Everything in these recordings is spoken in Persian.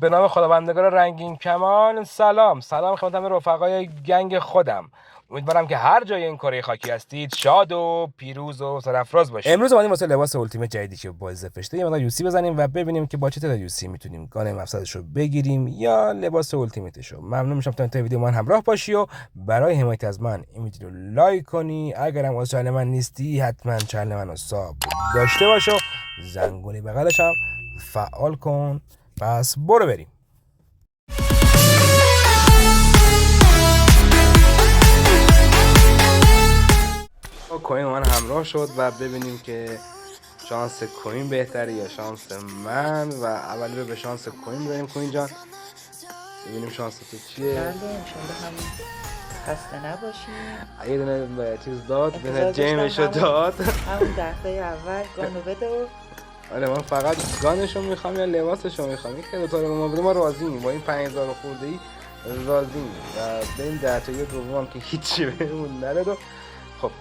به نام خداوندگار رنگین کمان. سلام خدمت همه رفقای گنگ خودم. امیدوارم که هر جای این کره خاکی هستید شاد و پیروز و سرافراز باشید. امروز اومدیم واسه لباس التیمت جدیدی که با اضافه شده یه مقدار یوسی بزنیم و ببینیم که با چه تعداد یوسی میتونیم گان مفصلش رو بگیریم یا لباس التیمتش رو. ممنون میشم تا این ویدیو من همراه باشی و برای حمایت از من این ویدیو رو لایک کنی. اگرم از چنل من نیستی حتما چنل منو ساب داشته باش و زنگوله بغلش هم فعال کن. پس برو بریم. کوین من همراه شد و ببینیم که شانس کوین بهتره یا شانس من و اول به شانس کوین بریم. کوین جان ببینیم شانس تو چیه. بله انشالله هم خسته نباشیم. یه دونه چیز داد به جیمشو داد همون دستای اول گانو بده و آره من فقط گانشو میخوام یا لباسشو میخوام. یک دوتا رو ما بده ما راضییم با این 5000 خورده ای راضییم و بریم 10 تایی دوم که هیچی بهمون نرد. خب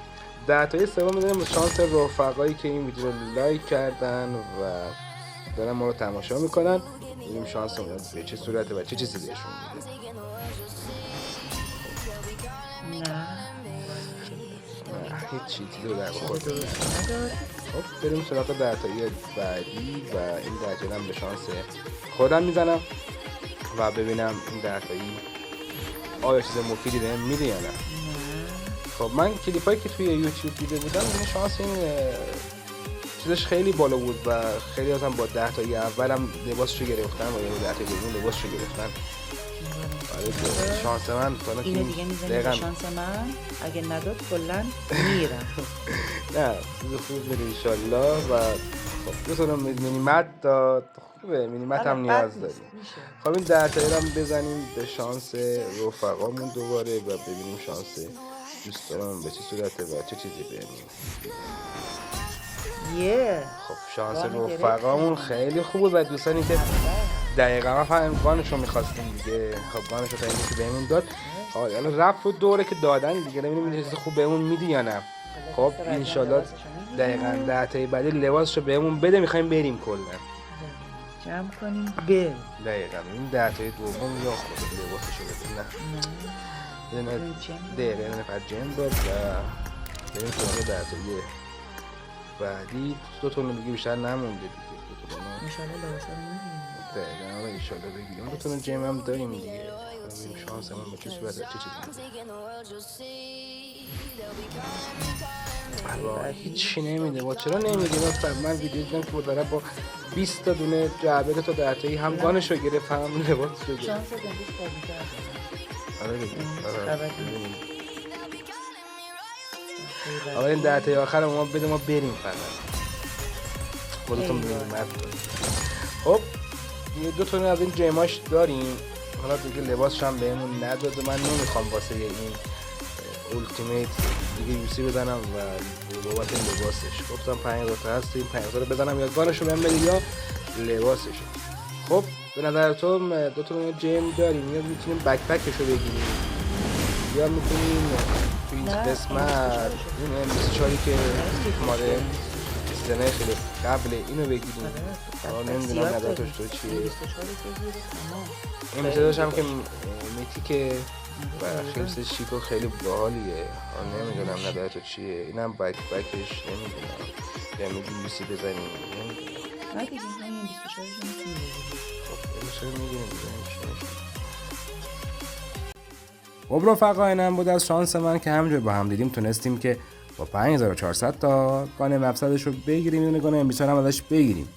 10 تایی سوم میدونیم شانس رفقایی که این ویدیو رو لایک کردن و دارن ما رو تماشا میکنن. ببینیم شانس اون به چه صورته و چه چیزی بهشون میده. نه هیچ چیزی رو در خود خب بریم سراغ 10 تایی بعدی و این 10 تایی هم به شانس خودم میزنم و ببینم این 10 تایی آیا چیز مفیدی بهم میده یا نه. خب من کلیپایی که توی یوتیوب دیده بودم این شانس این چیزش خیلی بالا بود و خیلی ازم با 10 تایی اولم لباسشو گرفتن و یا 10 تایی دوم لباسشو گرفتن. آره شانس من تا اینو دیگه میزنیم به شانس من اگه نداد کلا میرم. نه چیز خوب بده انشالله. و خب بسونم مینیمت داد. خوبه مینیمت هم نیاز داریم. خب این 10 تایی هم بزنیم به شانس رفقامون دوباره و ببینیم شانس دوست دارم به چه صورته و چه چیزی بهمون. خب شانس رفقامون خیلی خوبه و دوستانی که دقیقا ما فهم گانشو میخواستیم دیگه. خب گانشو تا اینکه بهمون داد. حالا رفت و دوره که دادن دیگه ببینیم این چیز خوب بهمون میدی یا نه. خب انشالله دقیقا 10 تایی بعدی لباسشو بهمون بده. میخوایم بریم کلا جمع کنیم بریم. دقیقا این 10 تایی دوم یا خود لباسشو بده. نه دقیقا یه نفر جن داد و بریم سراغ 10 تایی بعدی. دو تا دیگه بیشتر نمونده دیگه. دو تا انشالله لباسا رو میگیریم. دقیقا آره انشالله بگیریم. دو تا جیم هم داریم دیگه. ببینیم شانس ما به چه صورته چه چیزی. هیچی نمیده. با چرا نمیده؟ من ویدیو دیدم که داره با 20 تا دونه جعبه تا 10 تایی هم گانشو گرفت هم لباسشو گرفت. شانس گندش بازی کرد. آره دیگه. آره این 10 تایی آخر ما بده ما بریم فقط. خودتون ببینید مرد. خب یه دو تا از این جیماش داریم. حالا دیگه لباسش هم بهمون نداد و من نمیخوام واسه این التیمیت دیگه یوسی بزنم و بابت این لباسش گفتم 5000 تا هست این 5000 رو بزنم یا گانشو بهم بده یا لباسش. خب به نظر تو دو تا جیم داریم یا میتونیم بک پکشو بگیریم یا میتونیم توی این قسمت این M24 که ماره سنه خیلی قبل اینو بگیریم. نمیدونم نظرتش تو چیه. این مثلش هم که میتیکه و خیلی شیک و خیلی باحالیه. نمیدونم نظرت تو چیه. اینم بک بکش نمیدونم یا میگیم بیسی بزنیم نه دیگه همین 24 رو میتونیم بگیریم. خب رفقا اینم بود از شانس من که همینجور با هم دیدیم تونستیم که با 5400 تا گان مفصلش رو بگیریم. یه گان M24 هم ازش بگیریم.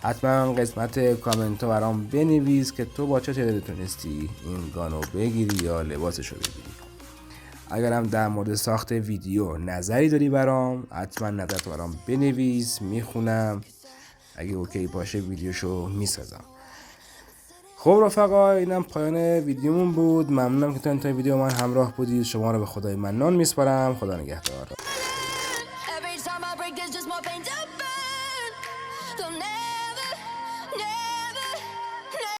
حتما قسمت کامنت ها برام بنویس که تو با چه تعدادی تونستی این گانو بگیری یا لباسش رو بگیری. اگرم در مورد ساخت ویدیو نظری داری برام حتما نظرت برام بنویس میخونم. اگه اوکی باشه ویدیوشو میسازم. خب رفقا اینم پایان ویدیومون بود. ممنونم که تا این ویدیو من همراه بودید. شما رو به خدای منان میسپارم. خدا نگهدار.